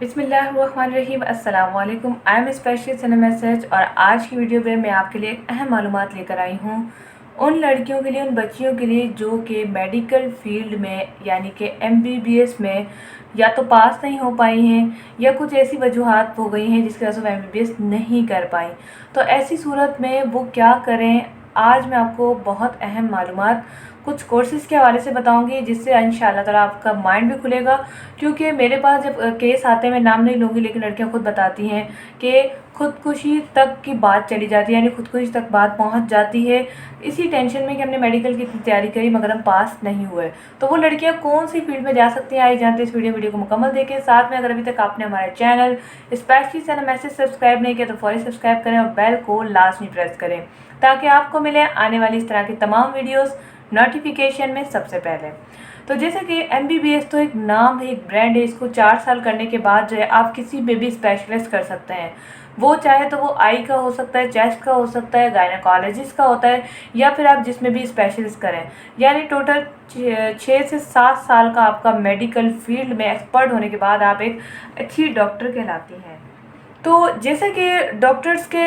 बिस्मिल्लाहिर्रहमानिर्रहीम। अस्सलाम वालेकुम। I am specialist in message और आज की वीडियो में मैं आपके लिए अहम मालूमात लेकर आई हूँ उन लड़कियों के लिए, उन बच्चियों के लिए जो कि मेडिकल फील्ड में यानी कि MBBS में या तो पास नहीं हो पाई हैं या कुछ ऐसी वजूहात हो गई हैं जिसकी वजह से वो MBBS नहीं कर पाई। तो ऐसी सूरत में वो क्या करें, आज मैं आपको बहुत अहम मालूमात कुछ कोर्सेज़ के हवाले से बताऊंगी जिससे इंशाअल्लाह ताला आपका माइंड भी खुलेगा। क्योंकि मेरे पास जब केस आते हैं, मैं नाम नहीं लूँगी, लेकिन लड़कियां खुद बताती हैं कि खुदकुशी तक की बात चली जाती है, यानी खुदकुशी तक बात पहुंच जाती है इसी टेंशन में कि हमने मेडिकल की इतनी तैयारी करी मगर हम पास नहीं हुए। तो वो लड़कियां कौन सी फील्ड में जा सकती हैं, आई जानते हैं इस वीडियो को मुकम्मल देखें। साथ में अगर अभी तक आपने हमारा channel specially channel message subscribe नहीं किया तो फौरी सब्सक्राइब करें और बेल को लाजमी प्रेस करें ताकि आपको मिले आने वाली इस तरह की तमाम वीडियोज़ नोटिफिकेशन में सबसे पहले। तो जैसे कि MBBS तो एक नाम है, एक ब्रांड है। इसको 4 साल करने के बाद जो है आप किसी में भी स्पेशलिस्ट कर सकते हैं। वो चाहे तो वो आई का हो सकता है, चेस्ट का हो सकता है, गायनेकोलॉजिस्ट का होता है, या फिर आप जिसमें भी स्पेशलिस्ट करें। यानी टोटल 6 से 7 साल का आपका मेडिकल फील्ड में एक्सपर्ट होने के बाद आप एक अच्छी डॉक्टर कहलाती हैं। तो जैसे कि डॉक्टर्स के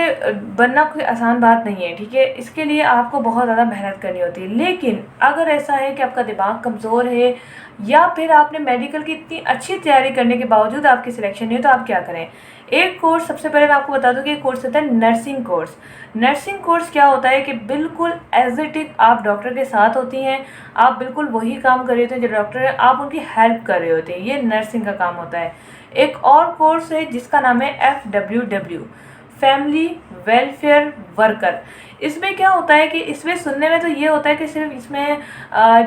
बनना कोई आसान बात नहीं है, ठीक है। इसके लिए आपको बहुत ज़्यादा मेहनत करनी होती है। लेकिन अगर ऐसा है कि आपका दिमाग कमज़ोर है या फिर आपने मेडिकल की इतनी अच्छी तैयारी करने के बावजूद आपकी सिलेक्शन नहीं हो, तो आप क्या करें। एक कोर्स सबसे पहले मैं आपको बता दूं कि एक कोर्स होता है नर्सिंग कोर्स। नर्सिंग कोर्स क्या होता है कि बिल्कुल एज इट इज आप डॉक्टर के साथ होती हैं, आप बिल्कुल वही काम कर रहे होते हैं जो डॉक्टर है, आप उनकी हेल्प कर रहे होते हैं। ये नर्सिंग का काम होता है। एक और कोर्स है जिसका नाम है FWW, फैमिली वेलफेयर वर्कर। इसमें क्या होता है कि इसमें सुनने में तो ये होता है कि सिर्फ इसमें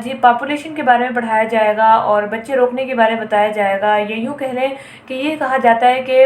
जी पॉपुलेशन के बारे में पढ़ाया जाएगा और बच्चे रोकने के बारे में बताया जाएगा, या यूँ कह लें कि ये कहा जाता है कि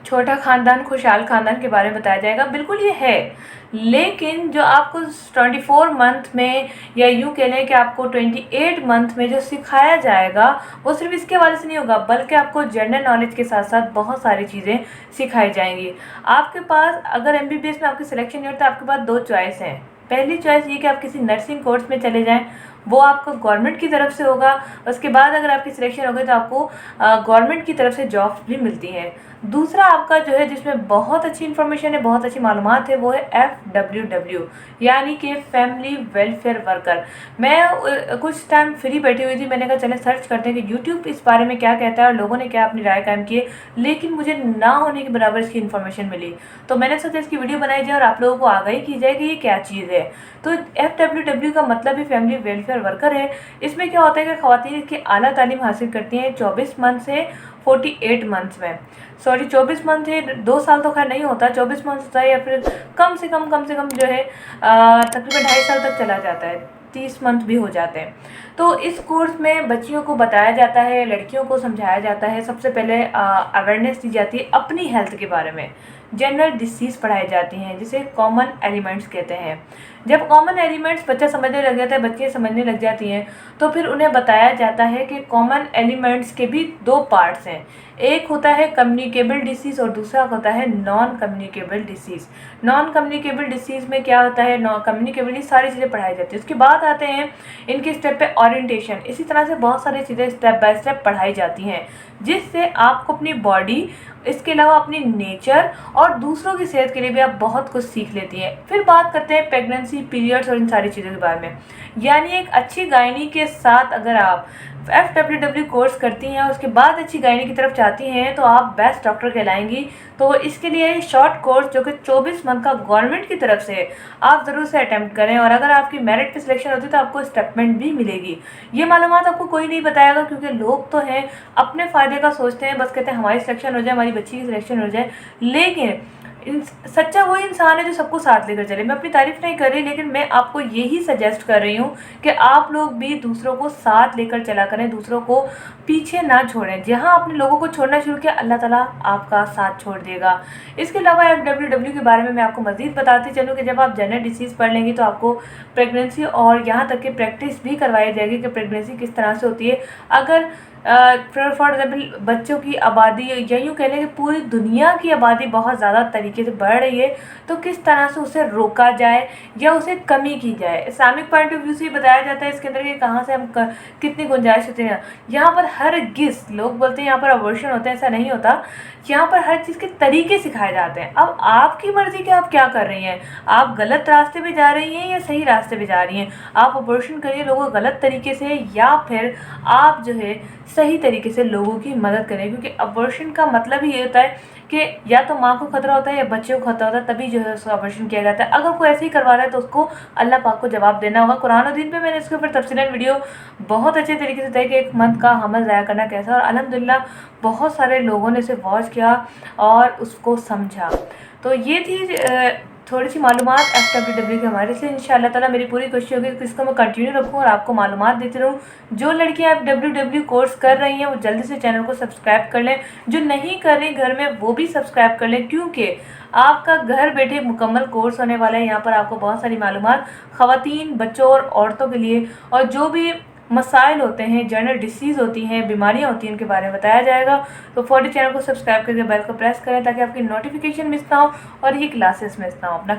छोटा ख़ानदान खुशहाल ख़ानदान के बारे में बताया जाएगा। बिल्कुल ये है, लेकिन जो आपको 24 मंथ में या यूँ कह लें कि आपको 28 मंथ में जो सिखाया जाएगा वो सिर्फ इसके हवाले से नहीं होगा, बल्कि आपको जनरल नॉलेज के साथ साथ बहुत सारी चीज़ें सिखाई जाएंगी। आपके पास अगर MBBS में आपकी सिलेक्शन नहीं होता, आपके पास 2 चॉइस हैं। पहली चॉइस ये कि आप किसी नर्सिंग कोर्स में चले जाएं, वो आपको गवर्नमेंट की तरफ से होगा। उसके बाद अगर आपकी सिलेक्शन हो गई तो आपको गवर्नमेंट की तरफ से जॉब्स भी मिलती हैं। दूसरा आपका जो है जिसमें बहुत अच्छी इन्फॉर्मेशन है, बहुत अच्छी मालूमात है, वो है FWW यानी कि फैमिली वेलफेयर वर्कर। मैं कुछ टाइम फ्री बैठी हुई थी, मैंने कहा चले सर्च करते हैं कि YouTube इस बारे में क्या कहता है और लोगों ने क्या अपनी राय कायम की है, लेकिन मुझे ना होने के बराबर इसकी इन्फॉर्मेशन मिली। तो मैंने सोचा इसकी वीडियो बनाई जाए और आप लोगों को आगाही की जाए कि ये क्या चीज़ है। तो FWW का मतलब ही फैमिली वेलफेयर वर्कर है। इसमें क्या होता है कि ख़वातीन की आला तालीम हासिल करती हैं 24 मंथ से 48 मंथ में। सॉरी 24 मंथ है, 2 साल तो खैर नहीं होता, 24 मंथ होता है, या फिर कम से कम जो है तकरीबन 2.5 साल तक चला जाता है, 30 मंथ भी हो जाते हैं। तो इस कोर्स में बच्चियों को बताया जाता है, लड़कियों को समझाया जाता है। सबसे पहले अवेयरनेस दी जाती है अपनी हेल्थ के बारे में। जनरल डिसीज़ पढ़ाई जाती हैं जिसे कॉमन एलिमेंट्स कहते हैं। जब कॉमन एलिमेंट्स बच्चा समझने लग जाता है, बच्चे समझने लग जाती हैं, तो फिर उन्हें बताया जाता है कि कॉमन एलिमेंट्स के भी 2 पार्ट्स हैं। एक होता है कम्युनिकेबल डिसीज़ और दूसरा होता है non communicable disease. Non communicable disease में क्या होता है, नॉन कम्युनिकेबल सारी चीज़ें पढ़ाई जाती है। उसके बाद आते हैं इनके स्टेप पे ओरिएंटेशन। इसी तरह से बहुत सारी चीज़ें स्टेप बाय स्टेप पढ़ाई जाती हैं जिससे आपको अपनी बॉडी, इसके अलावा अपनी नेचर और दूसरों की सेहत के लिए भी आप बहुत कुछ सीख लेती हैं। फिर बात करते हैं प्रेगनेंसी, पीरियड्स और इन सारी चीज़ों के बारे में। यानी एक अच्छी गायनी के साथ अगर आप FWW कोर्स करती हैं और उसके बाद अच्छी गायनी की तरफ जाती हैं तो आप बेस्ट डॉक्टर कहलाएंगी। तो इसके लिए शॉर्ट कोर्स जो कि 24 मंथ का गवर्नमेंट की तरफ से आप ज़रूर से अटैम्प्ट करें, और अगर आपकी मेरिट पे सिलेक्शन होती है तो आपको स्टेटमेंट भी मिलेगी। ये मालूमात आपको कोई नहीं बताएगा, क्योंकि लोग तो हैं अपने फ़ायदे का सोचते हैं, बस कहते हैं हमारी सिलेक्शन हो जाए, हमारी बच्ची की सिलेक्शन हो जाए। लेकिन सच्चा वही इंसान है जो सबको साथ लेकर चले। मैं अपनी तारीफ नहीं कर रही, लेकिन मैं आपको यही सजेस्ट कर रही हूँ कि आप लोग भी दूसरों को साथ लेकर चला करें, दूसरों को पीछे ना छोड़ें। जहाँ आपने लोगों को छोड़ना शुरू किया, अल्लाह ताला आपका साथ छोड़ देगा। इसके अलावा FWW के बारे में मैं आपको मज़ीद बताती चलूँ कि जब आप जनरल डिसीज़ पढ़ लेंगी तो आपको प्रेगनेंसी और यहाँ तक कि प्रैक्टिस भी करवाई जाएगी कि प्रेगनेंसी किस तरह से होती है। अगर फॉर एग्जाम्पल बच्चों की आबादी या यूँ कह लें कि पूरी दुनिया की आबादी बहुत ज़्यादा तरीके से बढ़ रही है, तो किस तरह से उसे रोका जाए या उसे कमी की जाए। इस्लामिक पॉइंट ऑफ व्यू से बताया जाता है इसके अंदर कि कहाँ से हम कितनी गुंजाइश होती है। यहाँ पर हर गिस लोग बोलते हैं यहाँ पर अबॉर्शन होता है, ऐसा नहीं होता। यहाँ पर हर चीज़ के तरीके सिखाए जाते हैं। अब आपकी मर्ज़ी कि आप क्या कर रही हैं, आप गलत रास्ते पे जा रही हैं या सही रास्ते पे जा रही हैं। आप अबॉर्शन करिए लोगों को गलत तरीके से, या फिर आप जो है सही तरीके से लोगों की मदद करें, क्योंकि अबॉर्शन का मतलब ही ये होता है कि या तो माँ को खतरा होता है या बच्चे को खतरा होता है, तभी जो है उसका अबॉर्शन किया जाता है। अगर कोई ऐसे ही करवा रहा है तो उसको अल्लाह पाक को जवाब देना होगा। कुरान और दीन पे मैंने इसके ऊपर तफसीलन वीडियो बहुत अच्छे तरीके से तय कि एक मंथ का हमल ज़ाया करना कैसा, और अल्हम्दुलिल्लाह बहुत सारे लोगों ने इसे वॉच किया और उसको समझा। तो ये थी थोड़ी सी मालूमात FWW के हमारे से। इंशाअल्लाह ताला मेरी पूरी कोशिश होगी कि इसको मैं कंटिन्यू रखूँ और आपको मालूमात देती रहूँ। जो लड़कियां FWW कोर्स कर रही हैं वो जल्दी से चैनल को सब्सक्राइब कर लें, जो नहीं कर रही घर में वो भी सब्सक्राइब कर लें, क्योंकि आपका घर बैठे मुकम्मल कोर्स होने वाला है। यहाँ पर आपको बहुत सारी मालूमात ख़वातीन, बच्चों और औरतों के लिए, और जो भी मसाइल होते हैं, जनरल डिसीज़ होती हैं, बीमारियां होती हैं, उनके बारे में बताया जाएगा। तो फौरी चैनल को सब्सक्राइब करके बेल को प्रेस करें ताकि आपकी नोटिफिकेशन मिस ना हो और ये क्लासेस मिस ना हो। अपना